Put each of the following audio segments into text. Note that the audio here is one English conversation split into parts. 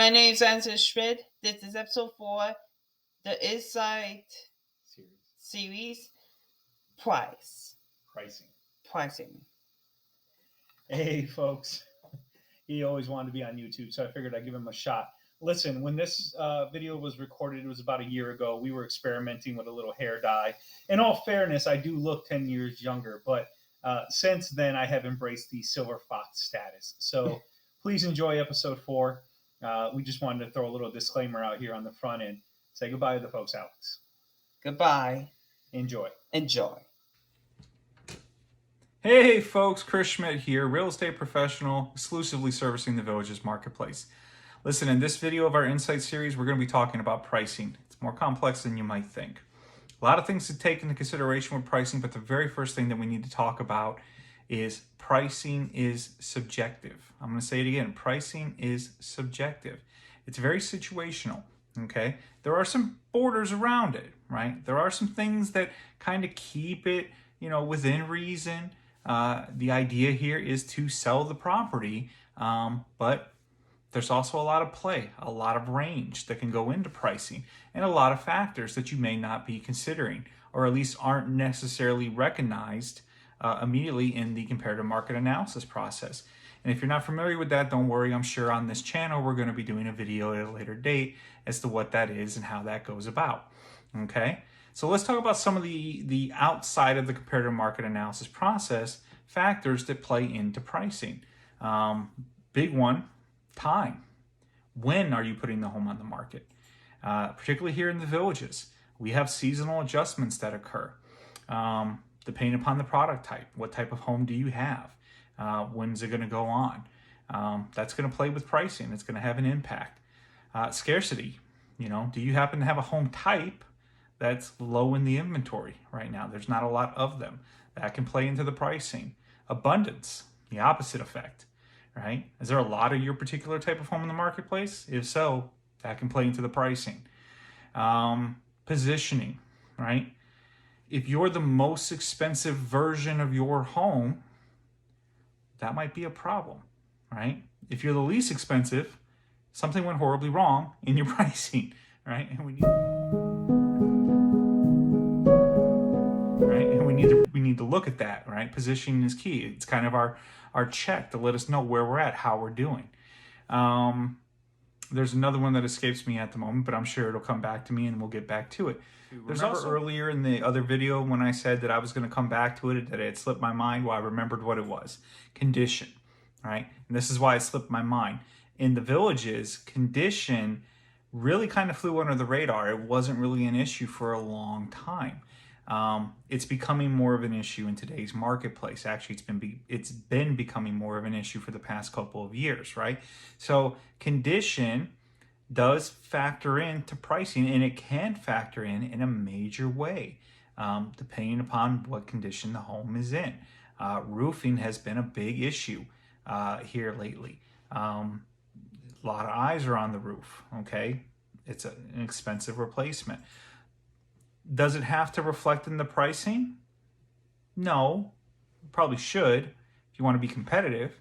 my name is Schmidt. This is episode 4, the Insight series Pricing. Hey, folks. He always wanted to be on YouTube, so I figured I'd give him a shot. Listen, when this video was recorded, it was about a year ago. We were experimenting with a little hair dye. In all fairness, I do look 10 years younger, but since then, I have embraced the silver fox status. So please enjoy episode 4. We just wanted to throw a little disclaimer out here on the front end. Say goodbye to the folks, Alex. Goodbye. Enjoy. Hey folks, Chris Schmidt here, real estate professional, exclusively servicing the Villages marketplace. Listen, in this video of our Insight series, we're going to be talking about pricing. It's more complex than you might think. A lot of things to take into consideration with pricing, but the very first thing that we need to talk about is pricing is subjective. I'm going to say it again, pricing is subjective. It's very situational, okay? There are some borders around it, right? There are some things that kind of keep it, within reason. The idea here is to sell the property, but there's also a lot of play, a lot of range that can go into pricing, and a lot of factors that you may not be considering, or at least aren't necessarily recognized immediately in the comparative market analysis process. And if you're not familiar with that, don't worry. I'm sure on this channel we're going to be doing a video at a later date as to what that is and how that goes about. Okay? So let's talk about some of the outside of the comparative market analysis process factors that play into pricing. Big one, time. When are you putting the home on the market? Particularly here in the Villages, we have seasonal adjustments that occur. Depending upon the product type, what type of home do you have? When's it going to go on? That's going to play with pricing. It's going to have an impact. Scarcity. Do you happen to have a home type that's low in the inventory right now? There's not a lot of them. That can play into the pricing. Abundance, the opposite effect, right? Is there a lot of your particular type of home in the marketplace? If so, that can play into the pricing. Positioning, right? If you're the most expensive version of your home, that might be a problem, right? If you're the least expensive, something went horribly wrong in your pricing, right? And we need to look at that, right? Positioning is key. It's kind of our check to let us know where we're at, how we're doing. There's another one that escapes me at the moment, but I'm sure it'll come back to me and we'll get back to it. Remember earlier in the other video when I said that I was going to come back to it, that it had slipped my mind? Well, I remembered what it was. Condition, right? And this is why it slipped my mind. In the Villages, condition really kind of flew under the radar. It wasn't really an issue for a long time. It's becoming more of an issue in today's marketplace. Actually, it's been becoming more of an issue for the past couple of years, right? So condition does factor into pricing, and it can factor in a major way, depending upon what condition the home is in. Roofing has been a big issue here lately. A lot of eyes are on the roof, okay? It's an expensive replacement. Does it have to reflect in the pricing? No, probably should if you want to be competitive,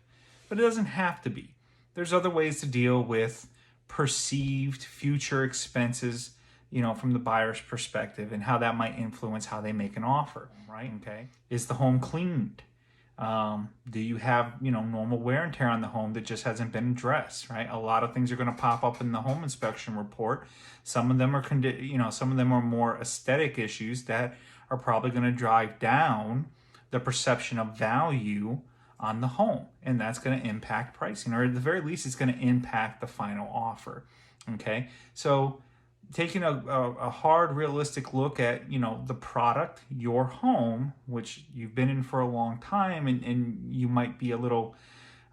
but it doesn't have to be. There's other ways to deal with perceived future expenses, from the buyer's perspective, and how that might influence how they make an offer, right? Okay. Is the home cleaned? Do you have, normal wear and tear on the home that just hasn't been addressed, right? A lot of things are going to pop up in the home inspection report. Some of them are more aesthetic issues that are probably going to drive down the perception of value on the home, and that's going to impact pricing, or at the very least, it's going to impact the final offer. Okay, so taking a hard, realistic look at the product, your home, which you've been in for a long time, and you might be a little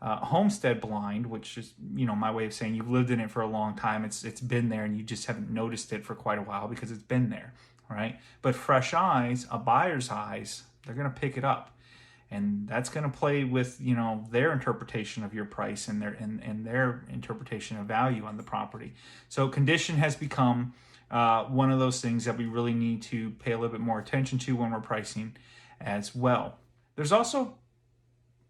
homestead blind, which is my way of saying you've lived in it for a long time. It's been there, and you just haven't noticed it for quite a while because it's been there, right? But fresh eyes, a buyer's eyes, they're going to pick it up. And that's going to play with, their interpretation of your price and their interpretation of value on the property. So condition has become one of those things that we really need to pay a little bit more attention to when we're pricing as well. There's also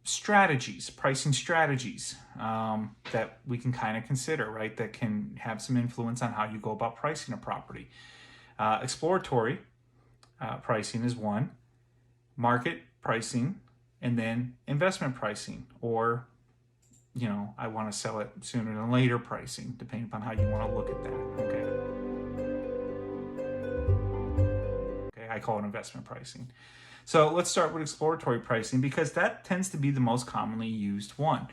strategies, pricing strategies that we can kind of consider, right? That can have some influence on how you go about pricing a property. Exploratory pricing is one, market pricing, and then investment pricing, or, you know, I want to sell it sooner than later pricing, depending upon how you want to look at that, okay? Okay, I call it investment pricing. So let's start with exploratory pricing because that tends to be the most commonly used one.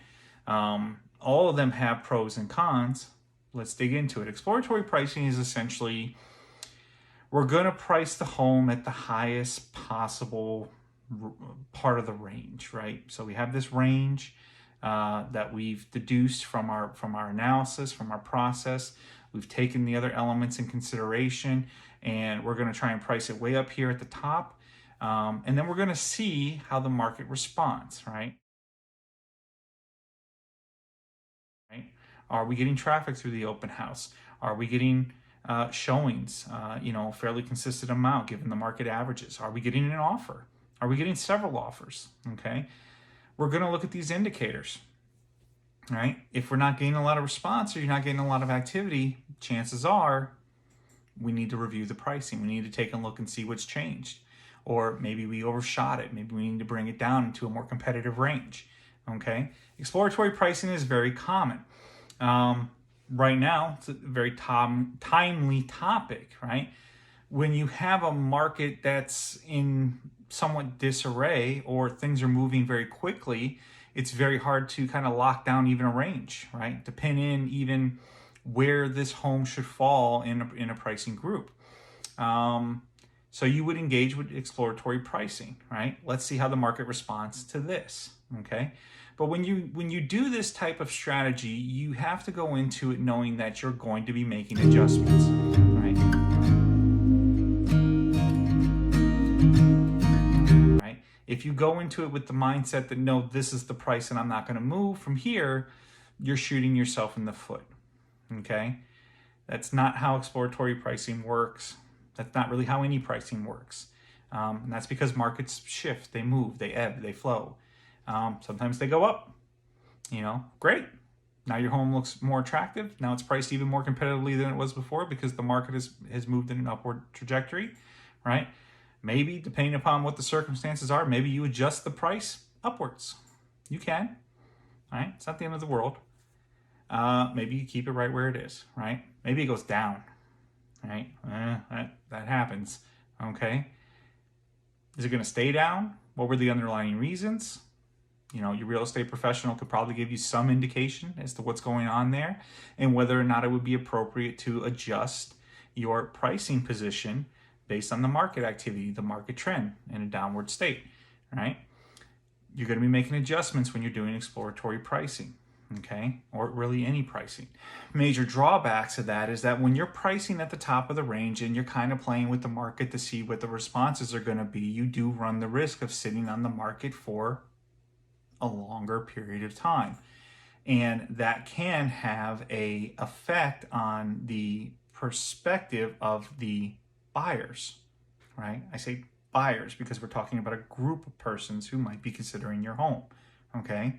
All of them have pros and cons. Let's dig into it. Exploratory pricing is essentially, we're going to price the home at the highest possible part of the range, right? So we have this range that we've deduced from our analysis, from our process. We've taken the other elements in consideration, and we're going to try and price it way up here at the top. And then we're going to see how the market responds, right? Are we getting traffic through the open house? Are we getting showings, a fairly consistent amount given the market averages? Are we getting an offer? Are we getting several offers? Okay. We're going to look at these indicators, right? If we're not getting a lot of response or you're not getting a lot of activity, chances are we need to review the pricing. We need to take a look and see what's changed. Or maybe we overshot it. Maybe we need to bring it down into a more competitive range, okay? Exploratory pricing is very common. Right now, it's a very timely topic, right? When you have a market that's in somewhat disarray or things are moving very quickly, it's very hard to kind of lock down even a range, right? To pin in even where this home should fall in a pricing group. So you would engage with exploratory pricing, right? Let's see how the market responds to this, okay? But when you do this type of strategy, you have to go into it knowing that you're going to be making adjustments, right? Right? If you go into it with the mindset that, no, this is the price and I'm not going to move from here, you're shooting yourself in the foot, okay? That's not how exploratory pricing works. That's not really how any pricing works. And that's because markets shift, they move, they ebb, they flow. Sometimes they go up, great. Now your home looks more attractive. Now it's priced even more competitively than it was before because the market has moved in an upward trajectory, right? Maybe, depending upon what the circumstances are, maybe you adjust the price upwards. You can, right? It's not the end of the world. Maybe you keep it right where it is, right? Maybe it goes down. Right? That happens. Okay. Is it going to stay down? What were the underlying reasons? Your real estate professional could probably give you some indication as to what's going on there and whether or not it would be appropriate to adjust your pricing position based on the market activity, the market trend in a downward state, right? You're going to be making adjustments when you're doing exploratory pricing. Okay, or really any pricing. Major drawbacks of that is that when you're pricing at the top of the range and you're kind of playing with the market to see what the responses are going to be, you do run the risk of sitting on the market for a longer period of time. And that can have an effect on the perspective of the buyers, right? I say buyers because we're talking about a group of persons who might be considering your home, okay?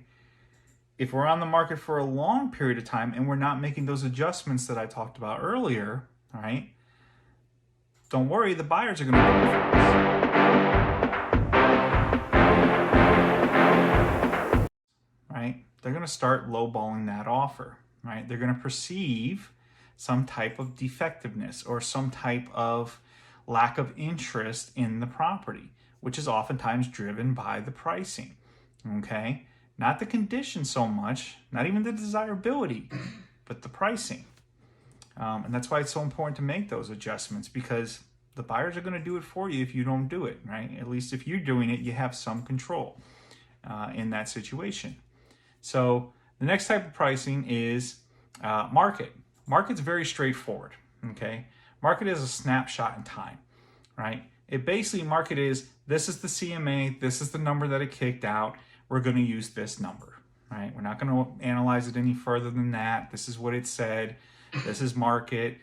If we're on the market for a long period of time and we're not making those adjustments that I talked about earlier, all right, don't worry, the buyers are going to go first. Right? They're going to start lowballing that offer, right? They're going to perceive some type of defectiveness or some type of lack of interest in the property, which is oftentimes driven by the pricing, okay? Not the condition so much, not even the desirability, but the pricing. And that's why it's so important to make those adjustments because the buyers are going to do it for you if you don't do it, right? At least if you're doing it, you have some control in that situation. So the next type of pricing is market. Market's very straightforward, okay? Market is a snapshot in time, right? It basically, market is, this is the CMA, this is the number that it kicked out, we're going to use this number, right? We're not going to analyze it any further than that. This is what it said. This is market.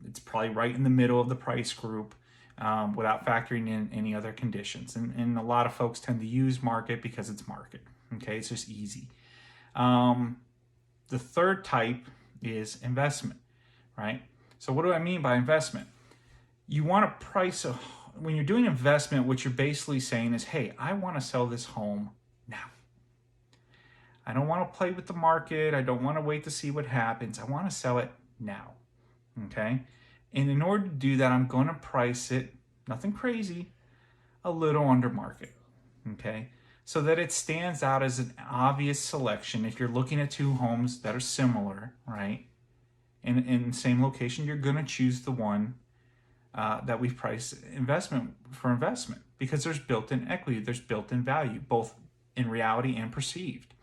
It's probably right in the middle of the price group without factoring in any other conditions. And a lot of folks tend to use market because it's market, Okay, it's just easy. The third type is investment, right? So what do I mean by investment? You want to price when you're doing investment, what you're basically saying is, hey, I want to sell this home now. I don't want to play with the market. I don't want to wait to see what happens. I want to sell it now. Okay? And in order to do that, I'm going to price it, nothing crazy, a little under market. Okay? So that it stands out as an obvious selection. If you're looking at two homes that are similar, right, in the same location, you're going to choose the one that we've priced investment because there's built-in equity, there's built-in value, both in reality and perceived.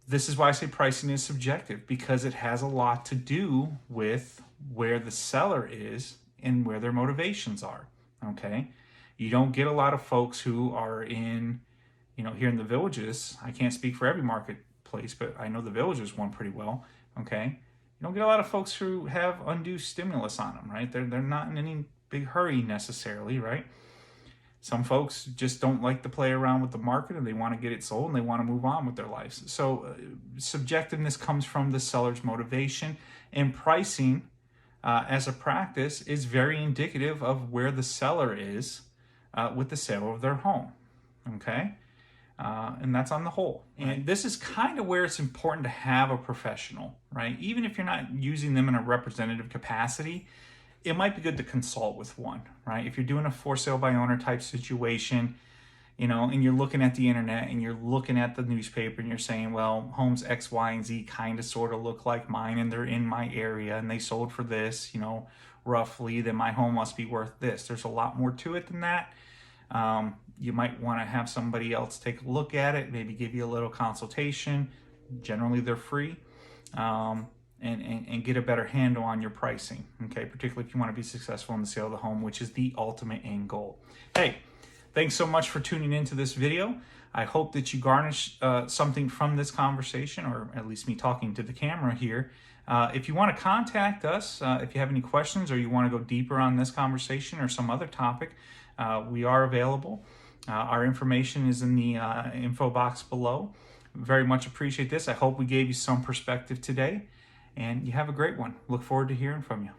This is why I say pricing is subjective, because it has a lot to do with where the seller is and where their motivations are. Okay, you don't get a lot of folks who are in, here in the Villages. I can't speak for every marketplace, but I know the Villages one pretty well. Okay, you don't get a lot of folks who have undue stimulus on them, right? They're not in any big hurry necessarily, right? Some folks just don't like to play around with the market and they want to get it sold and they want to move on with their lives. So subjectiveness comes from the seller's motivation, and pricing as a practice is very indicative of where the seller is with the sale of their home. Okay? And that's on the whole. And this is kind of where it's important to have a professional, right? Even if you're not using them in a representative capacity, it might be good to consult with one, right? If you're doing a for sale by owner type situation, and you're looking at the internet and you're looking at the newspaper and you're saying, well, homes X, Y, and Z kind of sort of look like mine and they're in my area and they sold for this, roughly, then my home must be worth this. There's a lot more to it than that. You might want to have somebody else take a look at it, maybe give you a little consultation. Generally, they're free. And get a better handle on your pricing, okay? Particularly if you want to be successful in the sale of the home, which is the ultimate end goal. Hey, thanks so much for tuning into this video. I hope that you garnish something from this conversation, or at least me talking to the camera here. If you want to contact us, if you have any questions or you want to go deeper on this conversation or some other topic, we are available. Our information is in the info box below. Very much appreciate this. I hope we gave you some perspective today. And you have a great one. Look forward to hearing from you.